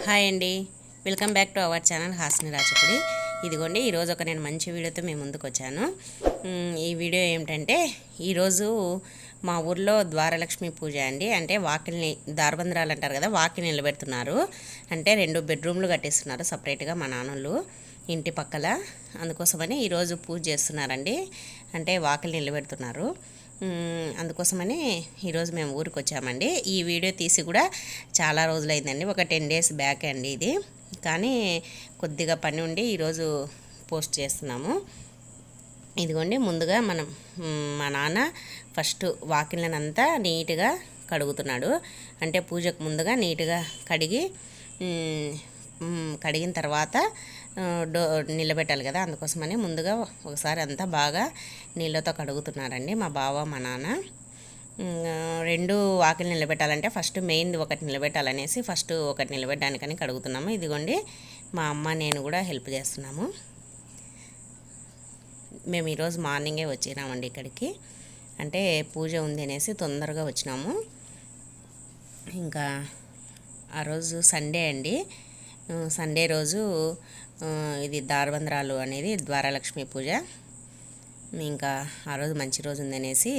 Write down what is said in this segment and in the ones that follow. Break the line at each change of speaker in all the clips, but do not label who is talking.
Hi అండి, welcome back to our channel Hasni Rachapudi. ఇదిగోండి, ఈరోజు ఒక నేను మంచి వీడియోతో మేము ముందుకు వచ్చాను. ఈ వీడియో ఏమిటంటే, ఈరోజు మా ఊర్లో ద్వారలక్ష్మి పూజ అండి. అంటే వాకిల్ని దారబంద్రాలు అంటారు కదా, వాకిల్ నిలబెడుతున్నారు. అంటే 2 బెడ్రూమ్లు కట్టిస్తున్నారు సపరేట్గా మా నాన్నలు ఇంటి పక్కల. అందుకోసమని ఈరోజు పూజ చేస్తున్నారండి. అంటే వాకిల్ నిలబెడుతున్నారు. అందుకోసమని ఈరోజు మేము ఊరికి వచ్చామండి. ఈ వీడియో తీసి కూడా చాలా రోజులైందండి, ఒక 10 డేస్ బ్యాక్ అండి ఇది. కానీ కొద్దిగా పని ఉండి ఈరోజు పోస్ట్ చేస్తున్నాము. ఇదిగోండి, ముందుగా మా నాన్న ఫస్ట్ వాకిళ్ళనంతా నీట్గా కడుగుతున్నాడు. అంటే పూజకు ముందుగా నీట్గా కడిగిన తర్వాత నిలబెట్టాలి కదా, అందుకోసమని ముందుగా ఒకసారి అంతా బాగా నీళ్ళతో కడుగుతున్నారండి మా బావ మా నాన్న. 2 వాకిలు నిలబెట్టాలంటే ఫస్ట్ మెయిన్ది ఒకటి నిలబెట్టాలనేసి ఫస్ట్ ఒకటి నిలబెట్టడానికని కడుగుతున్నాము. ఇదిగోండి, మా అమ్మ నేను కూడా హెల్ప్ చేస్తున్నాము. మేము ఈరోజు మార్నింగే వచ్చినామండి ఇక్కడికి. అంటే పూజ ఉంది అనేసి తొందరగా వచ్చినాము. ఇంకా ఆ రోజు సండే అండి. సండే రోజు ఇది దారబంద్రాలు అనేది ద్వారలక్ష్మి పూజ. ఇంకా ఆ రోజు మంచి రోజు ఉందనేసి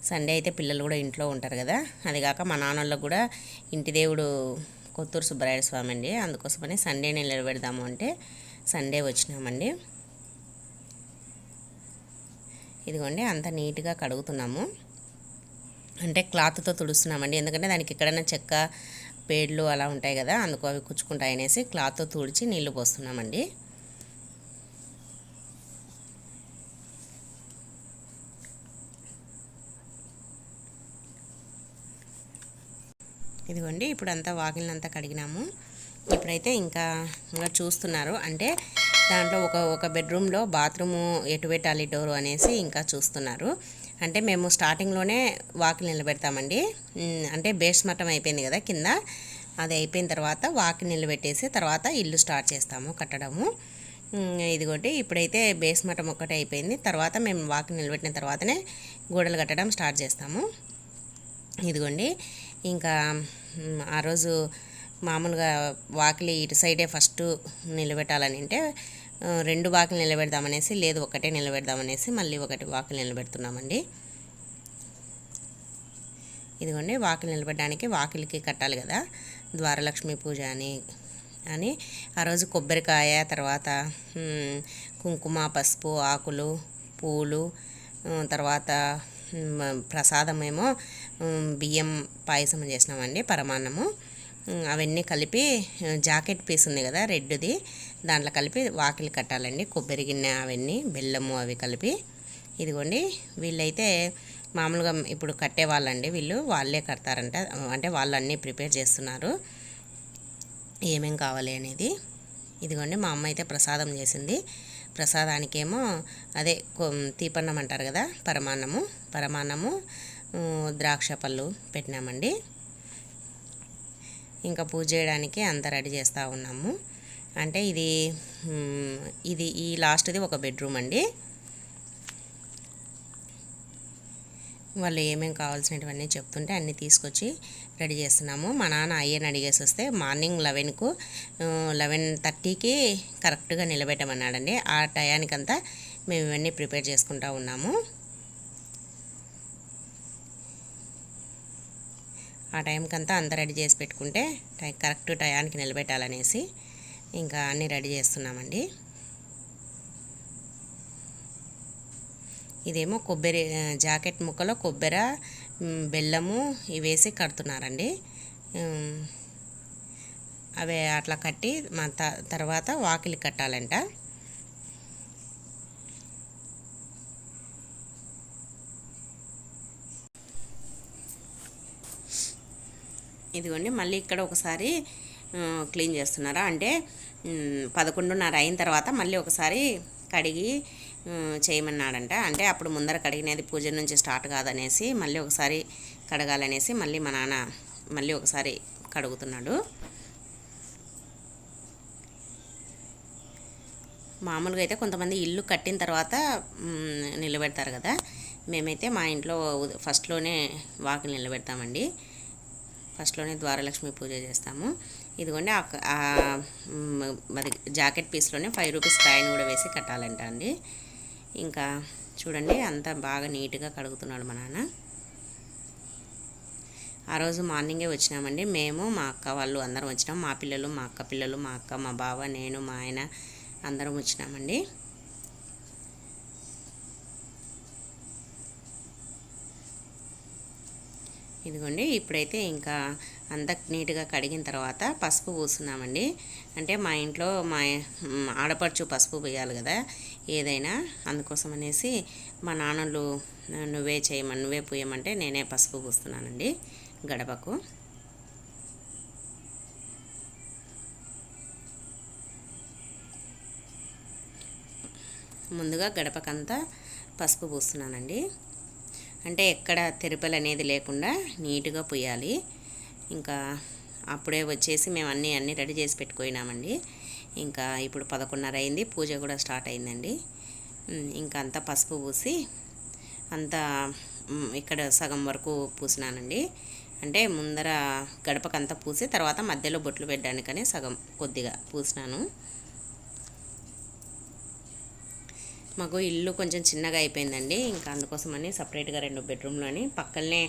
సండే అయితే పిల్లలు కూడా ఇంట్లో ఉంటారు కదా, అదిగాక మా నాన్నలకు కూడా ఇంటి దేవుడు కొత్తూరు సుబ్బరాయుడు స్వామి అండి. అందుకోసమని సండే నిలబెడదాము అంటే సండే వచ్చినామండి. ఇదిగోండి, అంత నీట్గా కడుగుతున్నాము. అంటే క్లాత్తో తుడుస్తున్నామండి, ఎందుకంటే దానికి ఎక్కడైనా చెక్క పేడ్లు అలా ఉంటాయి కదా, అందుకు అవి కుచ్చుకుంటాయి అనేసి క్లాత్తో తుడిచి నీళ్లు పోస్తున్నామండి. ఇదిగోండి, ఇప్పుడు అంతా వాకిలినంతా కడిగినాము. ఇప్పుడైతే ఇంకా చూస్తున్నారు. అంటే దాంట్లో ఒక బెడ్రూమ్లో బాత్రూము ఎటు పెట్టాలి డోరు అనేసి ఇంకా చూస్తున్నారు. అంటే మేము స్టార్టింగ్లోనే వాకిలి నిలబెడతామండి. అంటే బేస్మట్టం అయిపోయింది కదా కింద, అది అయిపోయిన తర్వాత వాకిలి నిలబెట్టేసి తర్వాత ఇల్లు స్టార్ట్ చేస్తాము కట్టడము. ఇదిగోండి, ఇప్పుడైతే బేస్మట్టం ఒక్కటే అయిపోయింది. తర్వాత మేము వాకిలి నిలబెట్టిన తర్వాతనే గోడలు కట్టడం స్టార్ట్ చేస్తాము. ఇదిగోండి, ఇంకా ఆ రోజు మామూలుగా వాకిలి ఇటు సైడే ఫస్ట్ నిలబెట్టాలని అంటే 2 వాకిలు నిలబెడదామనేసి, లేదు ఒకటే నిలబెడదామనేసి మళ్ళీ ఒకటి వాకిలు నిలబెడుతున్నామండి. ఇదిగోండి, వాకిలు నిలబెట్టడానికి వాకిలికి కట్టాలి కదా ద్వారలక్ష్మి పూజ అని ఆ రోజు కొబ్బరికాయ, తర్వాత కుంకుమ, పసుపు, ఆకులు, పూలు, తర్వాత ప్రసాదం ఏమో బియ్యం పాయసం చేసినామండి, పరమాన్నము. అవన్నీ కలిపి జాకెట్ పీస్ ఉంది కదా రెడ్ది, దాంట్లో కలిపి వాకిలి కట్టాలండి. కొబ్బరి గిన్నె అవన్నీ, బెల్లము అవి కలిపి. ఇదిగోండి, వీళ్ళైతే మామూలుగా ఇప్పుడు కట్టేవాళ్ళండి, వాళ్ళే కడతారంట. అంటే వాళ్ళు అన్నీ ప్రిపేర్ చేస్తున్నారు ఏమేం కావాలి అనేది. ఇదిగోండి, మా అమ్మ అయితే ప్రసాదం చేసింది. ప్రసాదానికేమో అదే తీపన్నం అంటారు కదా, పరమాన్నము ద్రాక్ష పళ్ళు పెట్టినామండి. ఇంకా పూజ చేయడానికి అంతా రెడీ చేస్తూ ఉన్నాము. అంటే ఈ లాస్ట్ది ఒక బెడ్రూమ్ అండి. వాళ్ళు ఏమేమి కావాల్సినవన్నీ చెప్తుంటే అన్నీ తీసుకొచ్చి రెడీ చేస్తున్నాము. మా నాన్న అయ్యని అడిగేసి వస్తే మార్నింగ్ 11:30కి కరెక్ట్గా నిలబెట్టమన్నాడండి. ఆ టయానికంతా మేము ఇవన్నీ ప్రిపేర్ చేసుకుంటూ ఉన్నాము. ఆ టైంకంతా అంతా రెడీ చేసి పెట్టుకుంటే కరెక్ట్ టయానికి నిలబెట్టాలనేసి ఇంకా అన్నీ రెడీ చేస్తున్నామండి. ఇదేమో కొబ్బరి జాకెట్ ముక్కలో కొబ్బరి, బెల్లము ఇవి వేసి కడుతున్నారండి. అవి అట్లా కట్టి తర్వాత వాకిలి కట్టాలంట. ఇదిగోండి, మళ్ళీ ఇక్కడ ఒకసారి క్లీన్ చేస్తున్నారా. అంటే 11:30 అయిన తర్వాత మళ్ళీ ఒకసారి కడిగి చేయమన్నాడంట. అంటే అప్పుడు ముందర కడిగినది పూజ నుంచి స్టార్ట్ కాదనేసి మళ్ళీ ఒకసారి కడగాలనేసి మళ్ళీ మా నాన్న మళ్ళీ ఒకసారి కడుగుతున్నాడు. మామూలుగా అయితే కొంతమంది ఇల్లు కట్టిన తర్వాత నిలబెడతారు కదా, మేమైతే మా ఇంట్లో ఫస్ట్లోనే వాకిలి నిలబెడతామండి. ఫస్ట్లోనే ద్వారలక్ష్మి పూజ చేస్తాము. ఇదిగోండి మరి జాకెట్ పీస్లోనే 5 రూపీస్ కాయిన్ కూడా వేసి కట్టాలంట అండి. ఇంకా చూడండి అంతా బాగా నీట్గా కడుగుతున్నాడు మా నాన్న. ఆ రోజు మార్నింగే వచ్చినామండి. మేము మా అక్క వాళ్ళు అందరం వచ్చినాం. మా పిల్లలు, మా అక్క పిల్లలు, మా అక్క, మా బావ, నేను, మా ఆయన అందరం వచ్చినామండి. ఇదిగోండి ఇప్పుడైతే ఇంకా అంతా నీట్గా కడిగిన తర్వాత పసుపు పూస్తున్నామండి. అంటే మా ఇంట్లో మా ఆడపడుచు పసుపు పోయాలి కదా ఏదైనా, అందుకోసం అనేసి మా నాన్నలు నువ్వే పూయమంటే నేనే పసుపు పూస్తున్నానండి గడపకు. ముందుగా గడపకంతా పసుపు పూస్తున్నానండి. అంటే ఎక్కడ తెరుపలు అనేది లేకుండా నీట్గా పూయాలి. ఇంకా అప్పుడే వచ్చేసి మేము అన్నీ రెడీ చేసి పెట్టుకున్నామండి. ఇంకా ఇప్పుడు 11:30 అయింది, పూజ కూడా స్టార్ట్ అయిందండి. ఇంకా అంతా పసుపు పూసి అంతా ఇక్కడ సగం వరకు పూసినానండి. అంటే ముందర గడపకంతా పూసి తర్వాత మధ్యలో బొట్లు పెట్టడానికని సగం కొద్దిగా పూసినాను. మాకు ఇల్లు కొంచెం చిన్నగా అయిపోయిందండి. ఇంకా అందుకోసమని సపరేట్గా 2 బెడ్రూమ్లు అని పక్కనే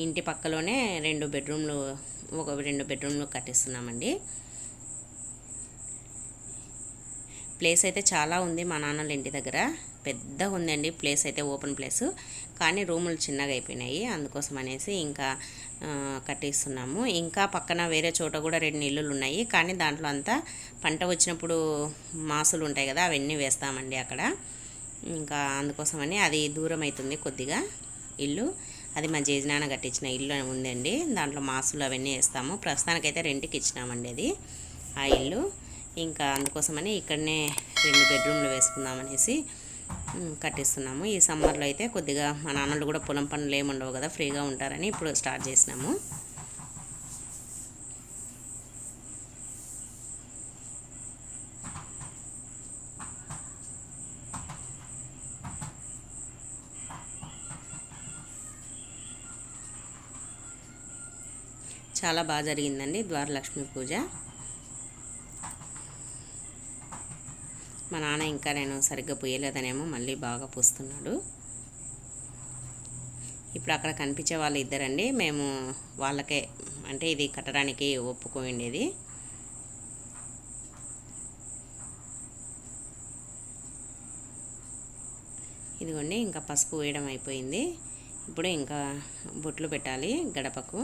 ఇంటి పక్కలోనే 2 బెడ్రూమ్లు కట్టిస్తున్నామండి. ప్లేస్ అయితే చాలా ఉంది మా నాన్నల ఇంటి దగ్గర, పెద్దగా ఉందండి ప్లేస్ అయితే, ఓపెన్ ప్లేస్. కానీ రూములు చిన్నగా అయిపోయినాయి, అందుకోసం అనేసి ఇంకా కట్టిస్తున్నాము. ఇంకా పక్కన వేరే చోట కూడా 2 ఇల్లులు ఉన్నాయి, కానీ దాంట్లో అంతా పంట వచ్చినప్పుడు మాసులు ఉంటాయి కదా అవన్నీ వేస్తామండి అక్కడ. ఇంకా అందుకోసమని అది దూరం అవుతుంది కొద్దిగా ఇల్లు. అది మా జేజనాన్న కట్టించిన ఇల్లు ఉందండి, దాంట్లో మాసులు అవన్నీ వేస్తాము. ప్రస్తుతానికైతే రెంట్కి ఇచ్చినామండి అది ఆ ఇల్లు. ఇంకా అందుకోసమని ఇక్కడనే 2 బెడ్రూమ్లు వేసుకుందామనేసి కట్టిస్తున్నాము. ఈ సమ్మర్లో అయితే కొద్దిగా మా నాన్నలు కూడా పొలం పనులు ఏమి ఉండవు కదా, ఫ్రీగా ఉంటారని ఇప్పుడు స్టార్ట్ చేసినాము. చాలా బాగా జరిగిందండి ద్వారలక్ష్మి పూజ. మా నాన్న ఇంకా నేను సరిగ్గా పూయలేదనేమో మళ్ళీ బాగా పూస్తున్నాడు. ఇప్పుడు అక్కడ కనిపించే వాళ్ళు ఇద్దరండి, మేము వాళ్ళకే అంటే ఇది కట్టడానికి ఒప్పుకోండేది. ఇదిగోండి ఇంకా పసుపు వేయడం అయిపోయింది. ఇప్పుడు ఇంకా బొట్లు పెట్టాలి గడపకు.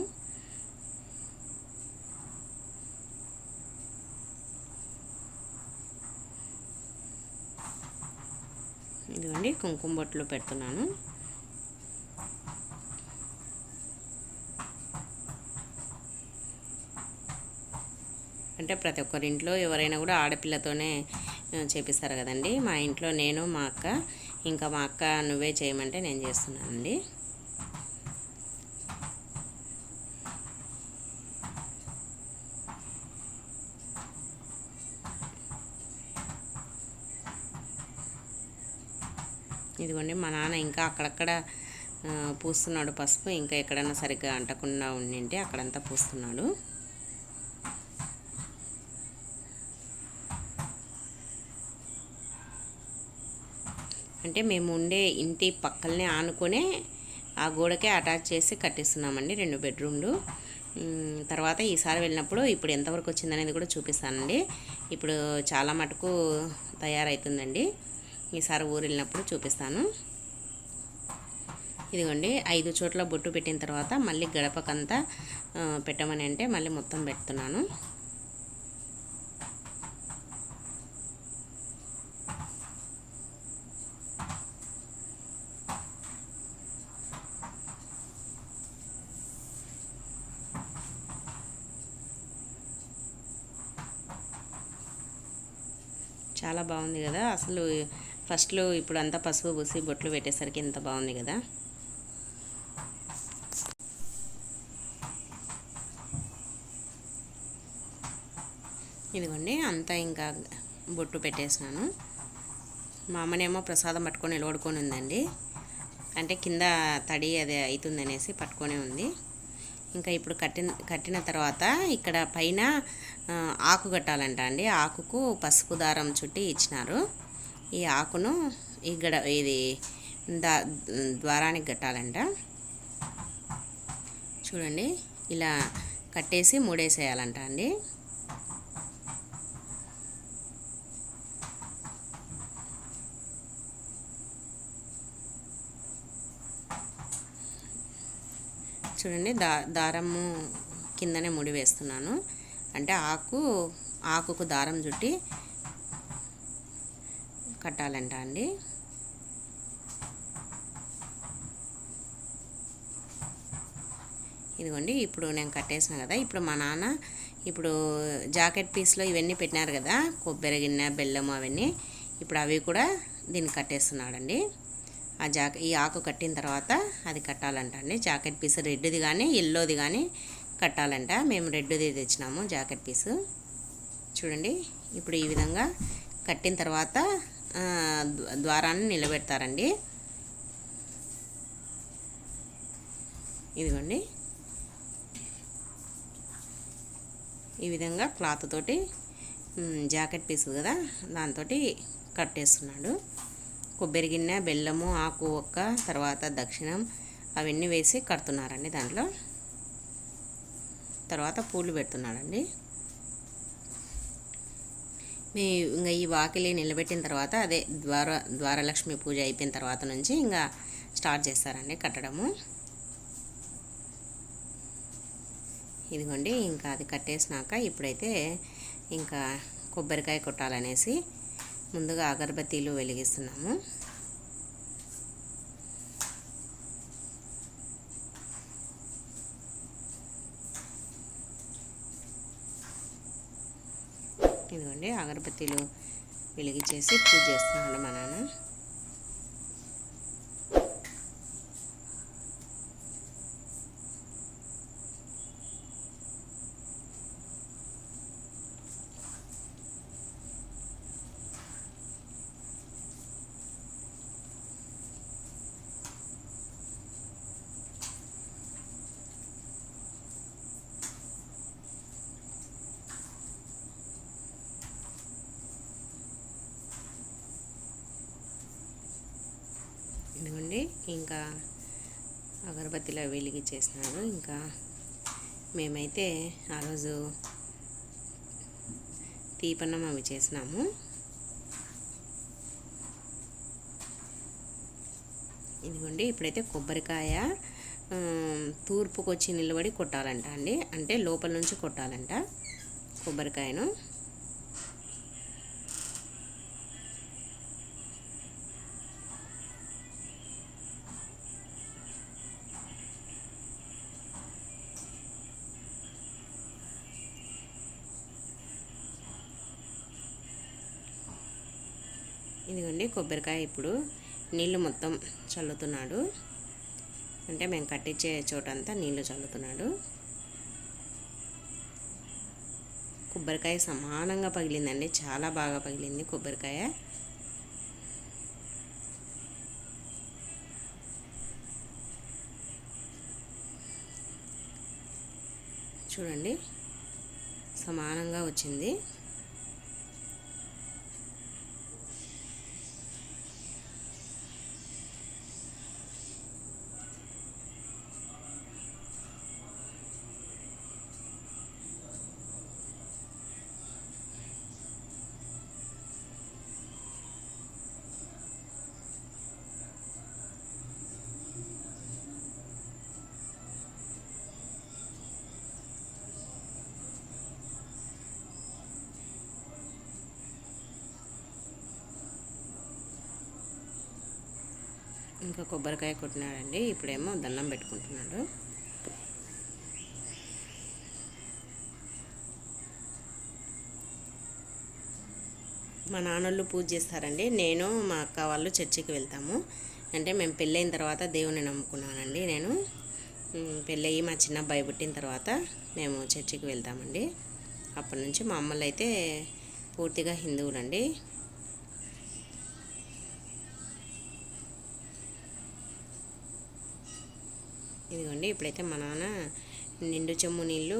ఇదిగోండి కుంకుమ బొట్లు పెడుతున్నాను. అంటే ప్రతి ఒక్కరింట్లో ఎవరైనా కూడా ఆడపిల్లతోనే చేపిస్తారు కదండి. మా ఇంట్లో నేను, మా అక్క, ఇంకా మా అక్క నువ్వే చేయమంటే నేను చేస్తున్నానండి. ఇదిగోండి మా నాన్న ఇంకా అక్కడక్కడ పూస్తున్నాడు పసుపు. ఇంకా ఎక్కడన్నా సరిగ్గా అంటకుండా ఉండింటే అక్కడంతా పూస్తున్నాడు. అంటే మేము ఉండే ఇంటి పక్కనే ఆనుకొనే ఆ గోడకే అటాచ్ చేసి కట్టిస్తున్నామండి 2 బెడ్రూమ్లు. తర్వాత ఈసారి వెళ్ళినప్పుడు ఇప్పుడు ఎంతవరకు వచ్చిందనేది కూడా చూపిస్తానండి. ఇప్పుడు చాలా మటుకు తయారవుతుందండి, ఈసారి ఊరు వెళ్ళినప్పుడు చూపిస్తాను. ఇదిగోండి 5 చోట్ల బొట్టు పెట్టిన తర్వాత మళ్ళీ గడపకంతా పెట్టమని అంటే మళ్ళీ మొత్తం పెడుతున్నాను. చాలా బాగుంది కదా అసలు. ఫస్ట్లో ఇప్పుడు అంతా పసుపు పూసి బొట్లు పెట్టేసరికి ఎంత బాగుంది కదా. ఇదిగోండి అంతా ఇంకా బొట్టు పెట్టేసినాను. మా అమ్మనేమో ప్రసాదం పట్టుకొని నిలబడుకొని ఉందండి, అంటే కింద తడి అది అవుతుందనేసి పట్టుకొని ఉంది. ఇంకా ఇప్పుడు కట్టిన తర్వాత ఇక్కడ పైన ఆకు కట్టాలంట అండి. ఆకుకు పసుపు దారం చుట్టి ఇచ్చినారు. ఈ ఆకును ఇక్కడ ఇది ద్వారానికి కట్టాలంట. చూడండి, ఇలా కట్టేసి మూడేసేయాలంట అండి. చూడండి, దారము కిందనే ముడి వేస్తున్నాను. అంటే ఆకుకు దారం చుట్టి కట్టాలంట అండి. ఇదిగోండి, ఇప్పుడు నేను కట్టేసాను కదా. ఇప్పుడు మా నాన్న జాకెట్ పీస్లో ఇవన్నీ పెట్టినారు కదా, కొబ్బరి గిన్నె, బెల్లము అవన్నీ. ఇప్పుడు అవి కూడా దీనికి కట్టేస్తున్నాడండి. ఈ ఆకు కట్టిన తర్వాత అది కట్టాలంట అండి. జాకెట్ పీస్ రెడ్ది కానీ ఎల్లోది కానీ కట్టాలంట. మేము రెడ్ది తెచ్చినాము జాకెట్ పీసు. చూడండి, ఇప్పుడు ఈ విధంగా కట్టిన తర్వాత ద్వారాన్ని నిలబెడతారండి. ఇదిగోండి, ఈ విధంగా క్లాత్ తోటి జాకెట్ పీసు కదా దాంతో కట్టేస్తున్నాడు. కొబ్బరి గిన్నె, బెల్లము, ఆకు ఒక్క, తర్వాత దక్షిణం అవన్నీ వేసి కడుతున్నారండి. దాంట్లో తర్వాత పూలు పెడుతున్నాడండి. ఇంకా ఈ వాకిలి నిలబెట్టిన తర్వాత అదే ద్వారలక్ష్మి పూజ అయిపోయిన తర్వాత నుంచి ఇంకా స్టార్ట్ చేస్తారండి కట్టడము. ఇదిగోండి, ఇంకా అది కట్టేసినాక ఇప్పుడైతే ఇంకా కొబ్బరికాయ కొట్టాలనేసి ముందుగా అగరబత్తీలు వెలిగిస్తున్నాము. ఇదిగోండి, అగరబత్తీలు వెలిగించేసి పూజ చేస్తున్నాడు మా నాన్న. ఇదిగోండి, ఇంకా అగరబత్తిలో వెలిగించేసినారు. ఇంకా మేమైతే ఆ రోజు తీపన్నం అవి చేసినాము. ఇదిగోండి, ఇప్పుడైతే కొబ్బరికాయ తూర్పుకు వచ్చి నిలబడి కొట్టాలంట అండి. అంటే లోపల నుంచి కొట్టాలంట కొబ్బరికాయను. ఇదిగోండి, కొబ్బరికాయ ఇప్పుడు నీళ్ళు మొత్తం చల్లుతున్నాడు. అంటే మేము కట్టించే చోటంతా నీళ్ళు చల్లుతున్నాడు. కొబ్బరికాయ సమానంగా పగిలిందండి, చాలా బాగా పగిలింది కొబ్బరికాయ. చూడండి, సమానంగా వచ్చింది. ఇంకా కొబ్బరికాయ కొట్టినాడండి. ఇప్పుడేమో దండం పెట్టుకుంటున్నాడు. మా నాన్నోళ్ళు పూజ చేస్తారండి. నేను మా అక్క వాళ్ళు చర్చికి వెళ్తాము. అంటే మేము పెళ్ళైన తర్వాత దేవుని నమ్ముకున్నానండి. నేను పెళ్ళయి మా చిన్న అబ్బాయి పుట్టిన తర్వాత మేము చర్చికి వెళ్తామండి. అప్పటి నుంచి మా అమ్మలు అయితే పూర్తిగా హిందువులండి. ఇదిగోండి, ఇప్పుడైతే మా నాన్న నిండు చెమ్ము నీళ్ళు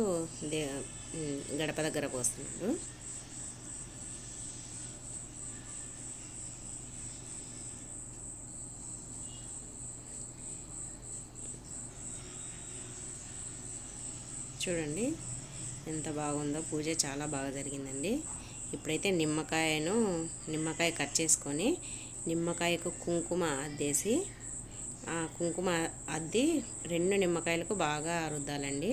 గడప దగ్గర పోస్తున్నాడు. చూడండి ఎంత బాగుందో, పూజ చాలా బాగా జరిగిందండి. ఇప్పుడైతే నిమ్మకాయ కట్ చేసుకొని నిమ్మకాయకు కుంకుమ అద్దేసి ఆ కుంకుమ అద్ది 2 నిమ్మకాయలకు బాగా రుద్దాలండి.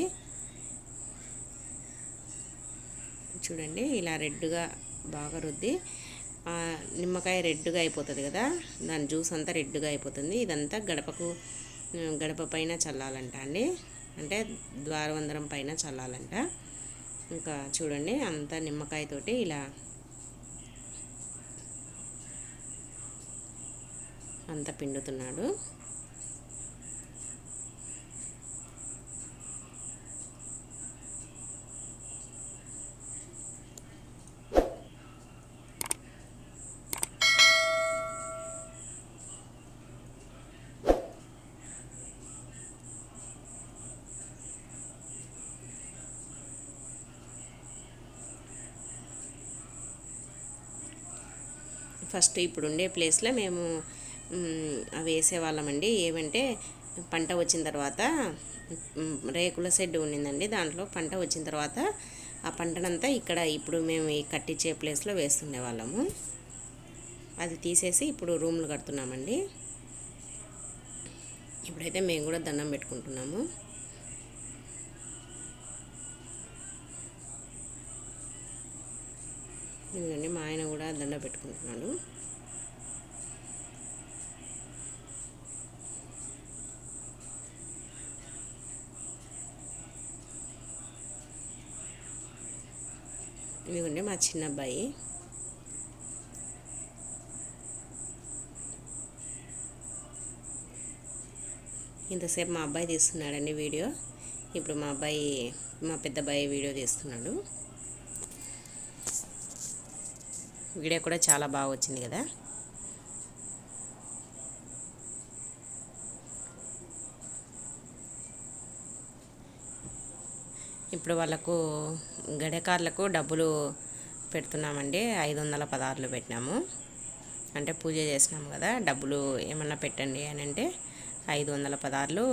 చూడండి ఇలా రెడ్గా బాగా రుద్ది నిమ్మకాయ రెడ్గా అయిపోతుంది కదా, దాని జ్యూస్ అంతా రెడ్గా అయిపోతుంది. ఇదంతా గడప పైన చల్లాలంట అండి, అంటే ద్వారబంధరం పైన చల్లాలంట. ఇంకా చూడండి అంతా నిమ్మకాయతోటి ఇలా అంతా పిండుతున్నాడు. ఫస్ట్ ఇప్పుడు ఉండే ప్లేస్లో మేము అవి వేసేవాళ్ళమండి. ఏమంటే పంట వచ్చిన తర్వాత రేకుల షెడ్ ఉండిందండి, దాంట్లో పంట వచ్చిన తర్వాత ఆ పంటనంతా ఇక్కడ ఇప్పుడు మేము ఈ కట్టించే ప్లేస్లో వేస్తుండే వాళ్ళము. అది తీసేసి ఇప్పుడు రూమ్లు కడుతున్నామండి. ఇప్పుడైతే మేము కూడా దండం పెట్టుకుంటున్నాము. ఇదిగోండి మా ఆయన కూడా దండ పెట్టుకుంటున్నాడు. ఇదిగోండి మా చిన్న అబ్బాయి. ఇంతసేపు మా అబ్బాయి తీస్తున్నాడండి వీడియో. ఇప్పుడు మా పెద్ద అబ్బాయి వీడియో తీస్తున్నాడు. వీడియో కూడా చాలా బాగా వచ్చింది కదా. ఇప్పుడు వాళ్ళకు గడకార్లకు డబ్బులు పెడుతున్నామండి. 500 పదార్లు పెట్టినాము, అంటే పూజ చేసినాము కదా, డబ్బులు ఏమన్నా పెట్టండి అని అంటే 500 పదార్లు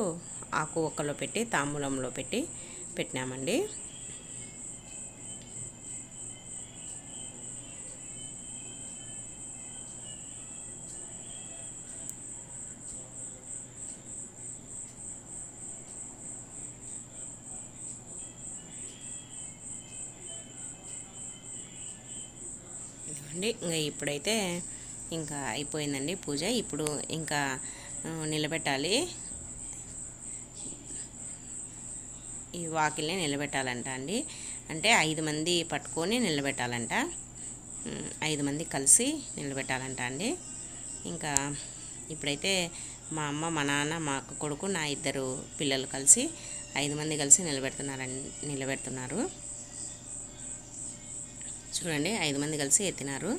ఆకు ఒక్కలో పెట్టి తాంబూలంలో పెట్టినామండి. ఇంకా ఇప్పుడైతే ఇంకా అయిపోయిందండి పూజ. ఇప్పుడు ఇంకా నిలబెట్టాలి, ఈ వాకిల్ని నిలబెట్టాలంట అండి. అంటే 5 మంది పట్టుకొని నిలబెట్టాలంట, 5 మంది కలిసి నిలబెట్టాలంట అండి. ఇంకా ఇప్పుడైతే మా అమ్మ, మా నాన్న, మా అక్క కొడుకు, నా 2 పిల్లలు కలిసి 5 మంది కలిసి నిలబెడుతున్నారు. చూడండి 5 మంది కలిసి ఎత్తినారు.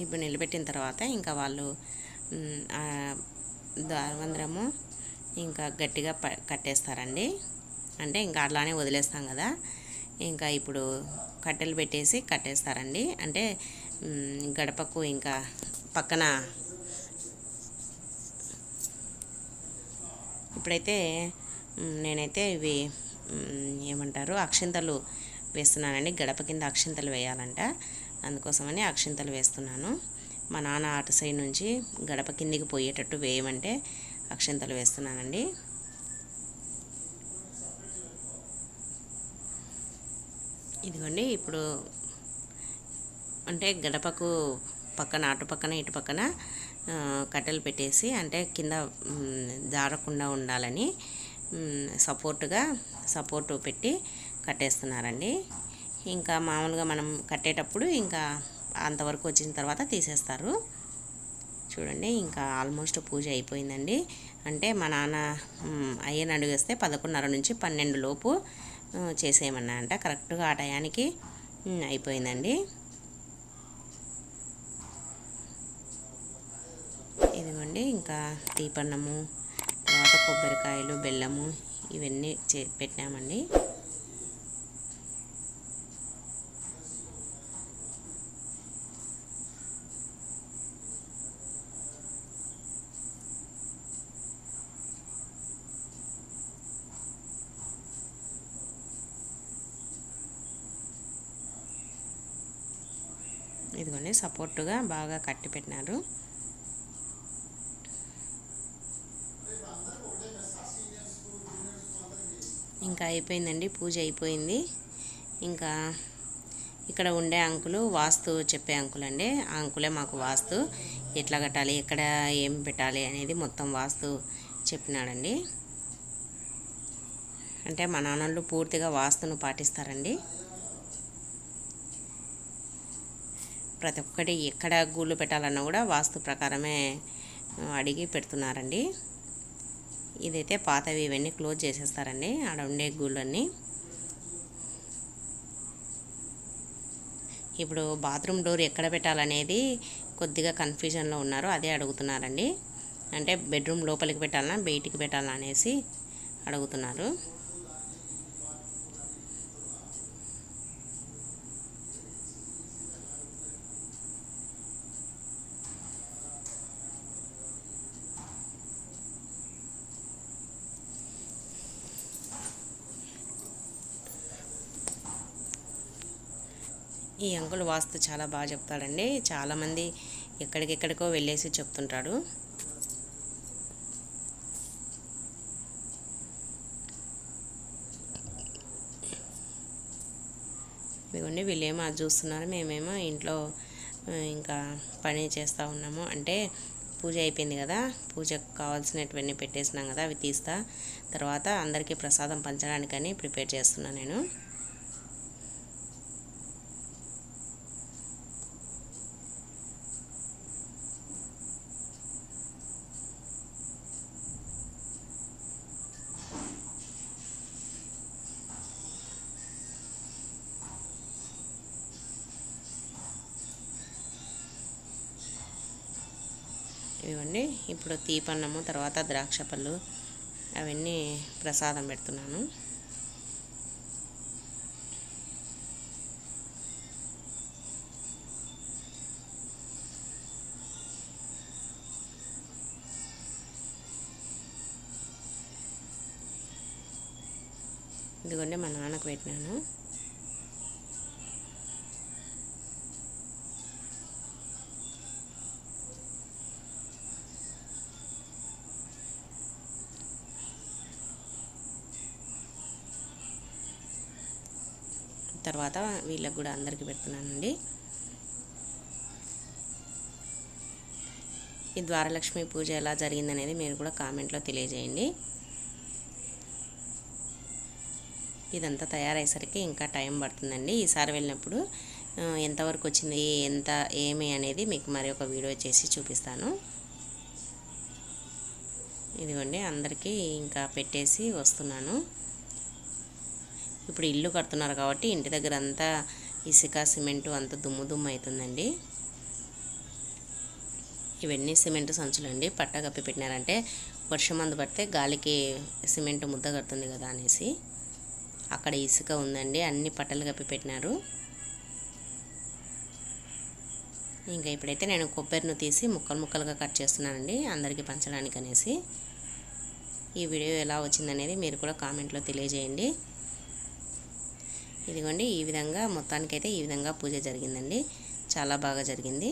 ఇప్పుడు నిలబెట్టిన తర్వాత ఇంకా వాళ్ళు ద్వారబంధరము ఇంకా గట్టిగా కట్టేస్తారండి. అంటే ఇంకా అట్లానే వదిలేస్తాం కదా, ఇంకా ఇప్పుడు కట్టెలు పెట్టేసి కట్టేస్తారండి. అంటే గడపకు ఇంకా పక్కన ఇప్పుడైతే నేనైతే ఇవి ఏమంటారు అక్షింతలు వేస్తున్నానండి. గడప కింద అక్షింతలు వేయాలంట, అందుకోసమని అక్షింతలు వేస్తున్నాను. మా నాన్న అటు సైడ్ నుంచి గడప కిందికి పోయేటట్టు వేయమంటే అక్షింతలు వేస్తున్నానండి. ఇదిగోండి ఇప్పుడు అంటే గడపకు పక్కన అటు పక్కన ఇటు పక్కన కట్టెలు పెట్టేసి, అంటే కింద జారకుండా ఉండాలని సపోర్టు పెట్టి కట్టేస్తున్నారండి. ఇంకా మామూలుగా మనం కట్టేటప్పుడు ఇంకా అంతవరకు వచ్చిన తర్వాత తీసేస్తారు. చూడండి ఇంకా ఆల్మోస్ట్ పూజ అయిపోయిందండి. అంటే మా నాన్న అయ్యని అడిగేస్తే 11:30 నుంచి 12 లోపు చేసేయమన్నా అంట. కరెక్ట్గా ఆ టయానికి అయిపోయిందండి. ఇదిగోండి ఇంకా తీపన్నము, తర్వాత కొబ్బరికాయలు, బెల్లము ఇవన్నీ పెట్టామండి. ఇదిగోండి సపోర్టుగా బాగా కట్టి పెట్టినారు. ఇంకా అయిపోయిందండి, పూజ అయిపోయింది. ఇంకా ఇక్కడ ఉండే అంకులు వాస్తు చెప్పే అంకులండి. ఆ అంకులే మాకు వాస్తు ఎట్లా కట్టాలి, ఎక్కడ ఏం పెట్టాలి అనేది మొత్తం వాస్తు చెప్పినాడండి. అంటే మా నాన్నలు పూర్తిగా వాస్తును పాటిస్తారండి. ప్రతి ఒక్కటి ఎక్కడ గూళ్ళు పెట్టాలన్నా కూడా వాస్తు ప్రకారమే అడిగి పెడుతున్నారండి. ఇదైతే పాతవి ఇవన్నీ క్లోజ్ చేసేస్తారండి ఆడ ఉండే గూళ్ళన్నీ. ఇప్పుడు బాత్రూమ్ డోర్ ఎక్కడ పెట్టాలనేది కొద్దిగా కన్ఫ్యూజన్లో ఉన్నారు, అదే అడుగుతున్నారండి. అంటే బెడ్రూమ్ లోపలికి పెట్టాలన్నా బయటికి పెట్టాలన్నా అనేసి అడుగుతున్నారు. ఈ అంకుల్ వాస్తు చాలా బాగా చెప్తాడండి. చాలామంది ఎక్కడికెక్కడికో వెళ్ళేసి చెప్తుంటాడు. ఇదిగోండి వీళ్ళేమో అది చూస్తున్నారు, మేమేమో ఇంట్లో ఇంకా పని చేస్తూ ఉన్నాము. అంటే పూజ అయిపోయింది కదా, పూజకు కావాల్సినటువన్నీ పెట్టేసినాం కదా, అవి తీస్తా తర్వాత అందరికీ ప్రసాదం పంచడానికని ప్రిపేర్ చేస్తున్నాను నేను. ఇవన్నీ ఇప్పుడు తీపన్నము, తర్వాత ద్రాక్ష పళ్ళు అవన్నీ ప్రసాదం పెడుతున్నాను. ఇదిగోండి మా నాన్నకు పెట్టినాను. తర్వాత వీళ్ళకి కూడా అందరికీ పెడుతున్నానండి. ఈ ద్వారలక్ష్మి పూజ ఎలా జరిగిందనేది మీరు కూడా కామెంట్లో తెలియజేయండి. ఇదంతా తయారయ్యేసరికి ఇంకా టైం పడుతుందండి. ఈసారి వెళ్ళినప్పుడు ఎంతవరకు వచ్చింది, ఎంత ఏమి అనేది మీకు మరి ఒక వీడియో చేసి చూపిస్తాను. ఇదిగోండి అందరికీ ఇంకా పెట్టేసి వస్తున్నాను. ఇప్పుడు ఇల్లు కడుతున్నారు కాబట్టి ఇంటి దగ్గర అంతా ఇసుక సిమెంటు అంత దుమ్ము దుమ్ము అవుతుందండి. ఇవన్నీ సిమెంటు సంచులండి, పట్ట కప్పి పెట్టినారంటే వర్షం మందు పడితే గాలికి సిమెంటు ముద్ద కడుతుంది కదా అనేసి. అక్కడ ఇసుక ఉందండి, అన్ని పట్టలు కప్పి పెట్టినారు. ఇంకా ఇప్పుడైతే నేను కొబ్బరిని తీసి ముక్కలు ముక్కలుగా కట్ చేస్తున్నానండి అందరికీ పంచడానికి అనేసి. ఈ వీడియో ఎలా వచ్చిందనేది మీరు కూడా కామెంట్లో తెలియజేయండి. ఇదిగోండి ఈ విధంగా మొత్తానికైతే ఈ విధంగా పూజ జరిగిందండి, చాలా బాగా జరిగింది.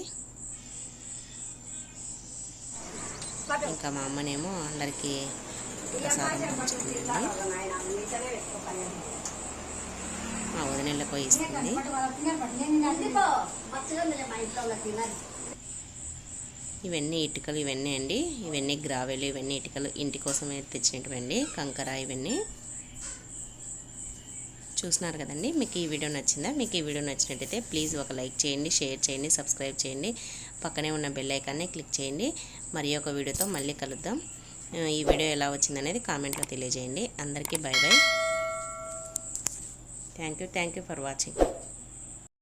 ఇంకా మా అమ్మనేమో అందరికీ ప్రసాదం పంచుతుందండి, మా వదినెళ్ళకు ఇస్తుంది. ఇవన్నీ ఇటుకలు ఇవన్నీ అండి, ఇవన్నీ గ్రావెలు, ఇవన్నీ ఇటుకలు ఇంటి కోసమే తెచ్చినటువంటి కంకర ఇవన్నీ. చూస్తున్నారు కదండి. మీకు ఈ వీడియో నచ్చిందా? మీకు ఈ వీడియో నచ్చినట్టయితే ప్లీజ్ ఒక లైక్ చేయండి, షేర్ చేయండి, సబ్స్క్రైబ్ చేయండి, పక్కనే ఉన్న బెల్ ఐకాన్ని క్లిక్ చేయండి. మరి ఒక వీడియోతో మళ్ళీ కలుద్దాం. ఈ వీడియో ఎలా వచ్చిందనేది కామెంట్లో తెలియజేయండి. అందరికీ by by. Thank you for watching.